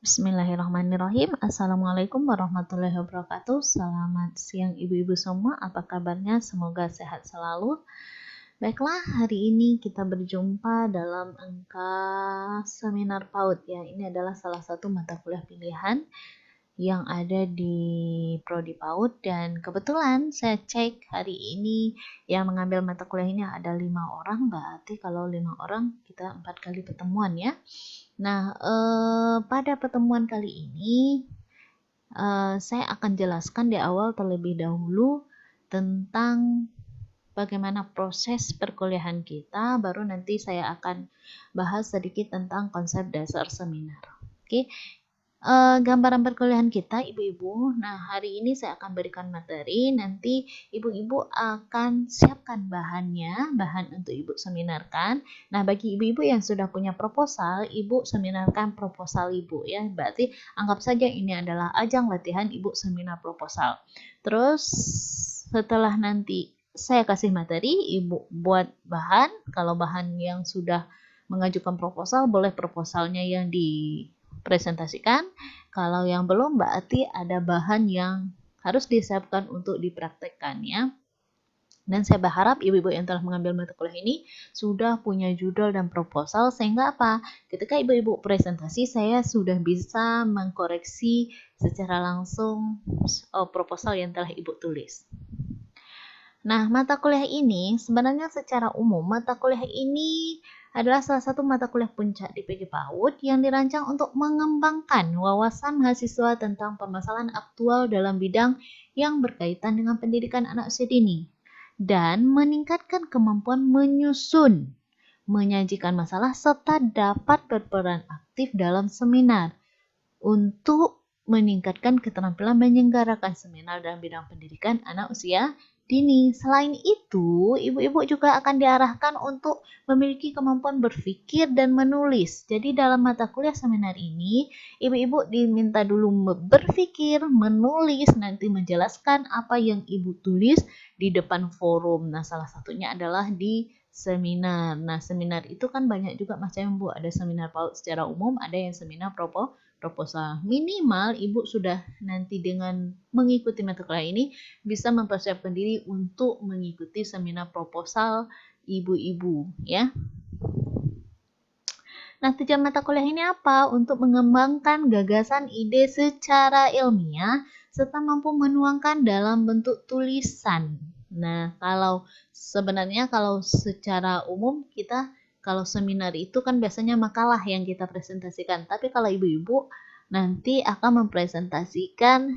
Bismillahirrahmanirrahim. Assalamualaikum warahmatullahi wabarakatuh. Selamat siang ibu-ibu semua. Apa kabarnya? Semoga sehat selalu. Baiklah, hari ini kita berjumpa dalam angka seminar PAUD ya. Ini adalah salah satu mata kuliah pilihan yang ada di Prodi PAUD, dan kebetulan saya cek hari ini yang mengambil mata kuliah ini ada 5 orang. Berarti kalau 5 orang kita 4 kali pertemuan ya. Nah, pada pertemuan kali ini saya akan jelaskan di awal terlebih dahulu tentang bagaimana proses perkuliahan kita, baru nanti saya akan bahas sedikit tentang konsep dasar seminar. Oke. Gambaran perkuliahan kita ibu-ibu. Nah, hari ini saya akan berikan materi, nanti ibu-ibu akan siapkan bahan untuk ibu seminarkan. Nah, bagi ibu-ibu yang sudah punya proposal, ibu seminarkan proposal ibu ya. Berarti anggap saja ini adalah ajang latihan ibu seminar proposal. Terus setelah nanti saya kasih materi, ibu buat bahan. Kalau bahan yang sudah mengajukan proposal, boleh proposalnya yang dipresentasikan. Kalau yang belum, berarti ada bahan yang harus disiapkan untuk dipraktekkan ya. Dan saya berharap ibu-ibu yang telah mengambil mata kuliah ini sudah punya judul dan proposal, sehingga apa? Ketika ibu-ibu presentasi, saya sudah bisa mengkoreksi secara langsung proposal yang telah ibu tulis. Nah, mata kuliah ini sebenarnya secara umum, mata kuliah ini adalah salah satu mata kuliah puncak di PG PAUD yang dirancang untuk mengembangkan wawasan mahasiswa tentang permasalahan aktual dalam bidang yang berkaitan dengan pendidikan anak usia dini dan meningkatkan kemampuan menyusun, menyajikan masalah, serta dapat berperan aktif dalam seminar untuk meningkatkan keterampilan menyelenggarakan seminar dalam bidang pendidikan anak usia dini. Selain itu, ibu-ibu juga akan diarahkan untuk memiliki kemampuan berpikir dan menulis. Jadi dalam mata kuliah seminar ini, ibu-ibu diminta dulu berpikir, menulis, nanti menjelaskan apa yang ibu tulis di depan forum. Nah, salah satunya adalah di seminar. Nah, seminar itu kan banyak juga macam Bu. Ada seminar PAUD secara umum, ada yang seminar proposal. Minimal ibu sudah nanti dengan mengikuti mata kuliah ini bisa mempersiapkan diri untuk mengikuti seminar proposal ibu-ibu ya. Nah, tujuan mata kuliah ini apa? Untuk mengembangkan gagasan ide secara ilmiah serta mampu menuangkan dalam bentuk tulisan. Nah, sebenarnya kalau secara umum kita kalau seminar itu kan biasanya makalah yang kita presentasikan. Tapi kalau ibu-ibu nanti akan mempresentasikan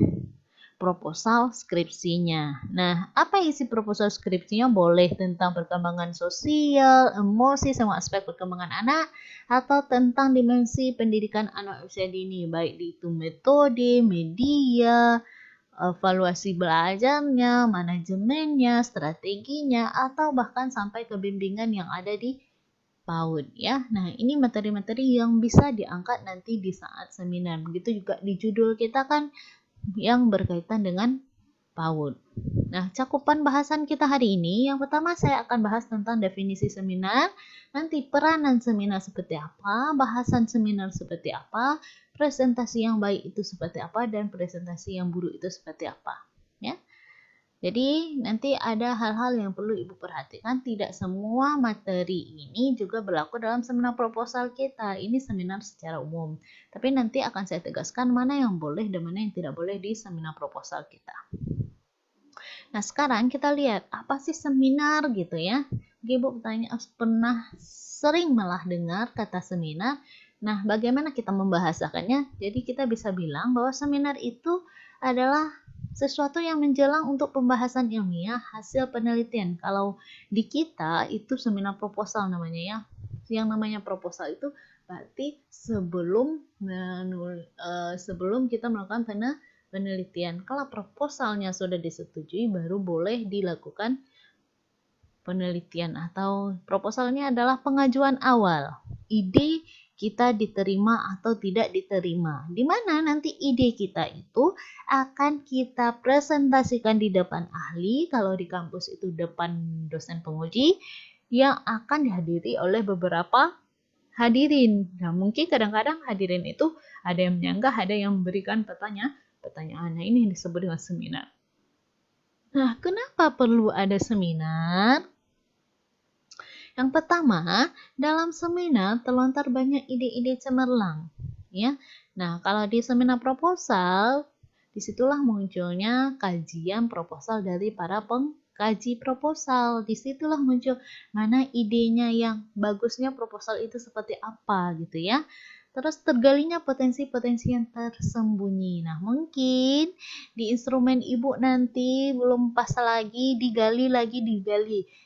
proposal skripsinya. Nah, apa isi proposal skripsinya? Boleh tentang perkembangan sosial, emosi, semua aspek perkembangan anak, atau tentang dimensi pendidikan anak usia dini, baik itu metode, media, evaluasi belajarnya, manajemennya, strateginya, atau bahkan sampai ke bimbingan yang ada di PAUD ya. Nah, ini materi-materi yang bisa diangkat nanti di saat seminar. Begitu juga di judul kita kan yang berkaitan dengan PAUD. Nah, cakupan bahasan kita hari ini, yang pertama saya akan bahas tentang definisi seminar, nanti peranan seminar seperti apa, bahasan seminar seperti apa, presentasi yang baik itu seperti apa, dan presentasi yang buruk itu seperti apa. Ya. Jadi nanti ada hal-hal yang perlu ibu perhatikan. Tidak semua materi ini juga berlaku dalam seminar proposal kita. Ini seminar secara umum. Tapi nanti akan saya tegaskan mana yang boleh dan mana yang tidak boleh di seminar proposal kita. Nah, sekarang kita lihat apa sih seminar gitu ya. Ibu bertanya, pernah sering malah dengar kata seminar. Nah, bagaimana kita membahasakannya? Jadi kita bisa bilang bahwa seminar itu adalah sesuatu yang menjelang untuk pembahasan ilmiah hasil penelitian. Kalau di kita itu seminar proposal namanya ya. Yang namanya proposal itu berarti sebelum kita melakukan penelitian. Kalau proposalnya sudah disetujui, baru boleh dilakukan penelitian, atau proposalnya adalah pengajuan awal. Ide kita diterima atau tidak diterima. Di mana nanti ide kita itu akan kita presentasikan di depan ahli, kalau di kampus itu depan dosen penguji, yang akan dihadiri oleh beberapa hadirin. Nah, mungkin kadang-kadang hadirin itu ada yang menyanggah, ada yang memberikan pertanyaan. Nah, ini yang disebut dengan seminar. Nah, kenapa perlu ada seminar? Yang pertama, dalam seminar terlontar banyak ide-ide cemerlang, ya. Nah, kalau di seminar proposal, disitulah munculnya kajian proposal dari para pengkaji proposal. Disitulah muncul mana idenya yang bagusnya proposal itu seperti apa gitu ya. Terus tergalinya potensi-potensi yang tersembunyi. Nah, mungkin di instrumen ibu nanti belum pas lagi, digali.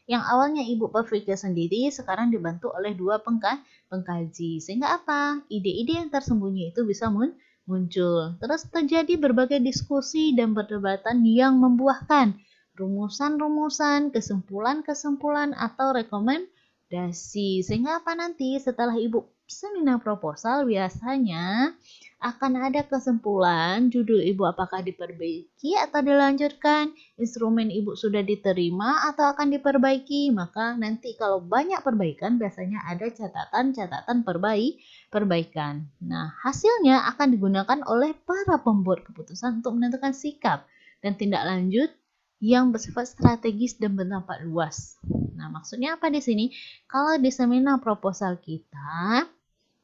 Yang awalnya ibu berpikir sendiri, sekarang dibantu oleh dua pengkaji. Sehingga apa? Ide-ide yang tersembunyi itu bisa muncul. Terus terjadi berbagai diskusi dan perdebatan yang membuahkan rumusan-rumusan, kesimpulan-kesimpulan, atau rekomendasi. Sehingga apa nanti setelah ibu seminar proposal biasanya akan ada kesimpulan judul ibu apakah diperbaiki atau dilanjutkan, instrumen ibu sudah diterima atau akan diperbaiki. Maka nanti kalau banyak perbaikan biasanya ada catatan-catatan perbaikan. Nah, hasilnya akan digunakan oleh para pembuat keputusan untuk menentukan sikap dan tindak lanjut yang bersifat strategis dan berdampak luas. Nah, maksudnya apa di sini? Kalau di seminar proposal kita,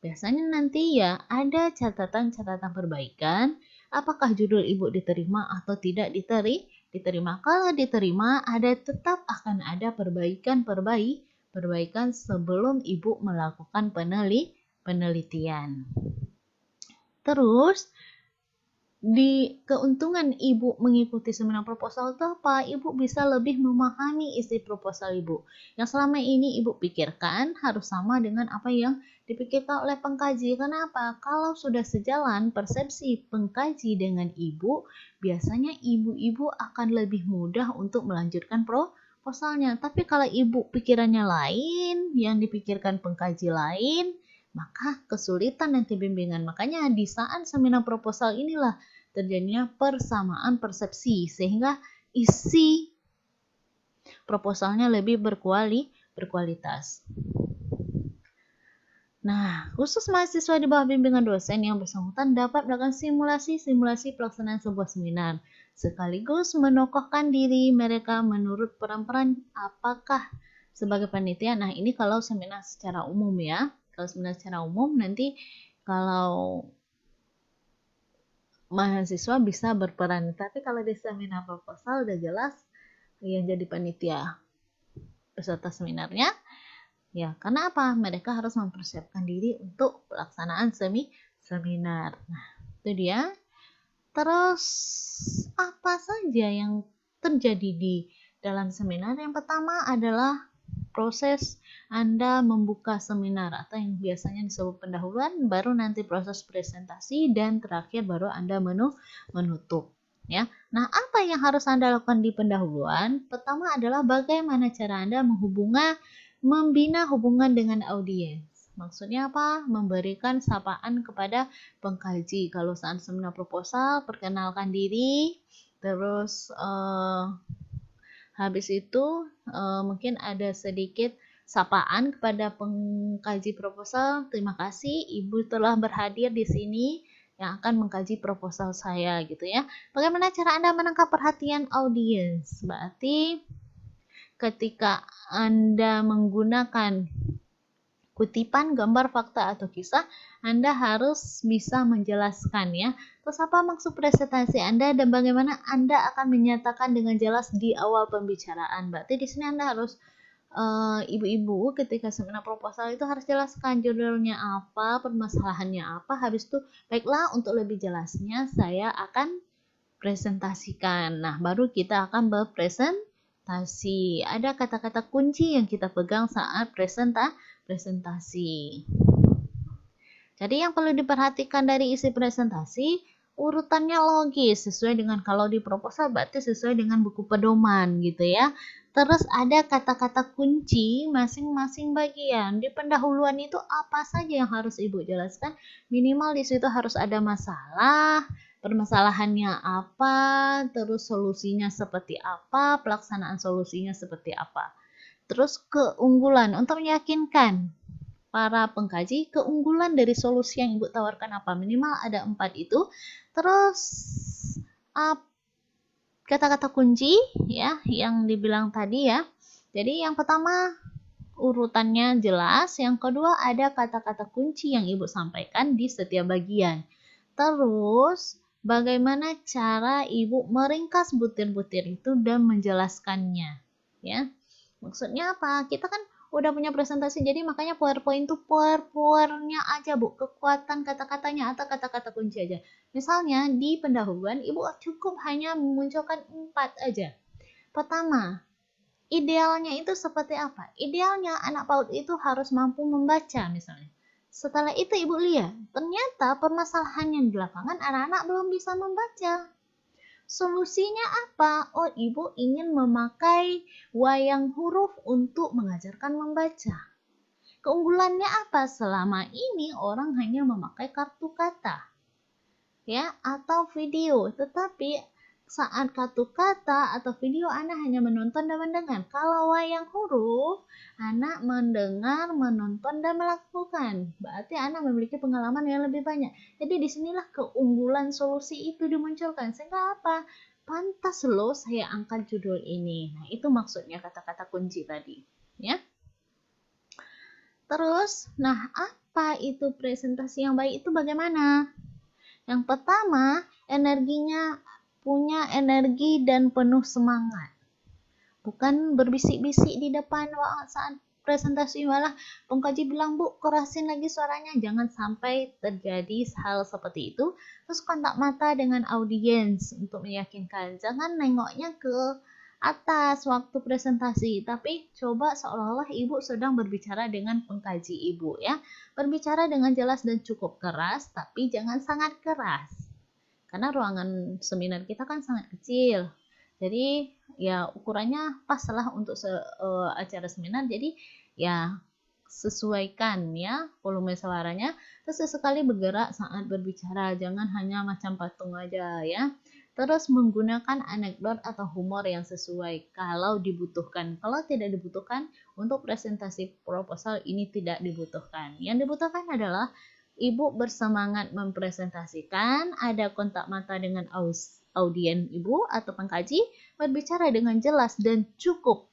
biasanya nanti ya ada catatan-catatan perbaikan, apakah judul ibu diterima atau tidak diterima. Kalau diterima, tetap akan ada perbaikan sebelum ibu melakukan penelitian. Terus, di keuntungan ibu mengikuti seminar proposal itu apa? Ibu bisa lebih memahami isi proposal ibu. Yang selama ini ibu pikirkan harus sama dengan apa yang dipikirkan oleh pengkaji. Kenapa? Kalau sudah sejalan persepsi pengkaji dengan ibu, biasanya ibu-ibu akan lebih mudah untuk melanjutkan proposalnya. Tapi kalau ibu pikirannya lain, yang dipikirkan pengkaji lain, maka kesulitan nanti bimbingan. Makanya di saat seminar proposal inilah terjadinya persamaan persepsi sehingga isi proposalnya lebih berkualitas. Nah, khusus mahasiswa di bawah bimbingan dosen yang bersangkutan dapat melakukan simulasi pelaksanaan sebuah seminar, sekaligus menokohkan diri mereka menurut peran-peran apakah sebagai panitia. Nah, ini kalau seminar secara umum ya. Kalau seminar secara umum nanti kalau mahasiswa bisa berperan. Tapi kalau di seminar proposal udah jelas yang jadi panitia peserta seminarnya. Ya, karena apa? Mereka harus mempersiapkan diri untuk pelaksanaan seminar. Nah, itu dia. Terus, apa saja yang terjadi di dalam seminar? Yang pertama adalah proses Anda membuka seminar atau yang biasanya disebut pendahuluan, baru nanti proses presentasi, dan terakhir baru Anda menutup. Ya. Nah, apa yang harus Anda lakukan di pendahuluan? Pertama adalah bagaimana cara Anda membina hubungan dengan audiens. Maksudnya apa? Memberikan sapaan kepada pengkaji. Kalau saat seminar proposal, perkenalkan diri, terus habis itu mungkin ada sedikit sapaan kepada pengkaji proposal. Terima kasih Ibu telah berhadir di sini yang akan mengkaji proposal saya gitu ya. Bagaimana cara Anda menangkap perhatian audiens? Berarti ketika Anda menggunakan kutipan, gambar, fakta, atau kisah, Anda harus bisa menjelaskan ya. Terus apa maksud presentasi Anda dan bagaimana Anda akan menyatakan dengan jelas di awal pembicaraan. Berarti di sini Anda harus ibu-ibu ketika seminar proposal itu harus jelaskan judulnya apa, permasalahannya apa. Habis itu baiklah untuk lebih jelasnya saya akan presentasikan. Nah, baru kita akan berpresentasi. Ada kata-kata kunci yang kita pegang saat presentasi. Jadi yang perlu diperhatikan dari isi presentasi, urutannya logis sesuai dengan kalau di proposal berarti sesuai dengan buku pedoman gitu ya. Terus ada kata-kata kunci masing-masing bagian. Di pendahuluan itu apa saja yang harus Ibu jelaskan? Minimal di situ harus ada masalah, permasalahannya apa, terus solusinya seperti apa, pelaksanaan solusinya seperti apa. Terus keunggulan untuk meyakinkan para pengkaji, keunggulan dari solusi yang Ibu tawarkan apa? Minimal ada 4 itu. Terus kata-kata kunci ya yang dibilang tadi ya. Jadi yang pertama urutannya jelas, yang kedua ada kata-kata kunci yang Ibu sampaikan di setiap bagian. Terus bagaimana cara Ibu meringkas butir-butir itu dan menjelaskannya ya. Maksudnya apa? Kita kan udah punya presentasi, jadi makanya PowerPoint itu power-powernya aja Bu, kekuatan kata-katanya atau kata-kata kunci aja. Misalnya di pendahuluan Ibu cukup hanya memunculkan 4 aja. Pertama, idealnya itu seperti apa? Idealnya anak PAUD itu harus mampu membaca misalnya. Setelah itu Ibu lihat, ternyata permasalahannya di lapangan anak-anak belum bisa membaca. Solusinya apa? Oh, Ibu ingin memakai wayang huruf untuk mengajarkan membaca. Keunggulannya apa? Selama ini orang hanya memakai kartu kata, ya, atau video. Tetapi saat kartu kata atau video anak hanya menonton dan mendengar. Kalau wayang huruf, anak mendengar, menonton, dan melakukan. Berarti anak memiliki pengalaman yang lebih banyak. Jadi disinilah keunggulan solusi itu dimunculkan. Sehingga apa? Pantas loh saya angkat judul ini. Nah, itu maksudnya kata-kata kunci tadi. Ya. Terus, nah apa itu presentasi yang baik itu bagaimana? Yang pertama, energinya punya energi dan penuh semangat. Bukan berbisik-bisik di depan saat presentasi, malah pengkaji bilang, Bu, kerasin lagi suaranya. Jangan sampai terjadi hal seperti itu. Terus kontak mata dengan audiens untuk meyakinkan. Jangan nengoknya ke atas waktu presentasi, tapi coba seolah-olah Ibu sedang berbicara dengan pengkaji Ibu ya. Berbicara dengan jelas dan cukup keras, tapi jangan sangat keras. Karena ruangan seminar kita kan sangat kecil. Jadi ya ukurannya pas lah untuk acara seminar. Jadi ya sesuaikan ya volume suaranya. Terus sesekali bergerak saat berbicara. Jangan hanya macam patung aja ya. Terus menggunakan anekdot atau humor yang sesuai kalau dibutuhkan. Kalau tidak dibutuhkan, untuk presentasi proposal ini tidak dibutuhkan. Yang dibutuhkan adalah Ibu bersemangat mempresentasikan, ada kontak mata dengan audien Ibu atau pengkaji, berbicara dengan jelas dan cukup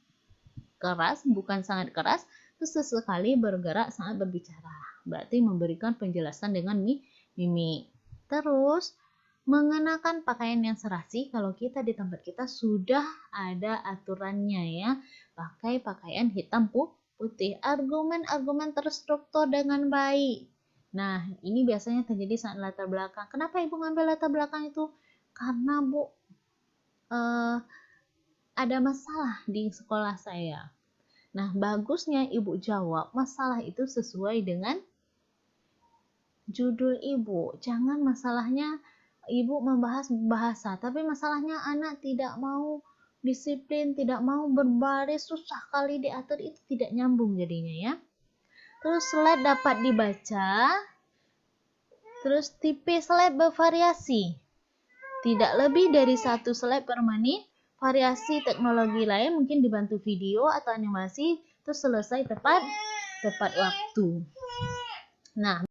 keras, bukan sangat keras, terus sesekali bergerak saat berbicara. Berarti memberikan penjelasan dengan mimik. Terus mengenakan pakaian yang serasi. Kalau kita di tempat kita sudah ada aturannya ya. Pakai pakaian hitam putih. Argumen-argumen terstruktur dengan baik. Nah, ini biasanya terjadi saat latar belakang. Kenapa Ibu ngambil latar belakang itu? Karena Bu, ada masalah di sekolah saya. Nah, bagusnya Ibu jawab masalah itu sesuai dengan judul Ibu. Jangan masalahnya Ibu membahas bahasa, tapi masalahnya anak tidak mau disiplin, tidak mau berbaris, susah kali diatur, itu tidak nyambung jadinya ya. Terus slide dapat dibaca. Terus tipe slide bervariasi. Tidak lebih dari 1 slide per menit. Variasi teknologi lain mungkin dibantu video atau animasi. Terus selesai tepat waktu. Nah,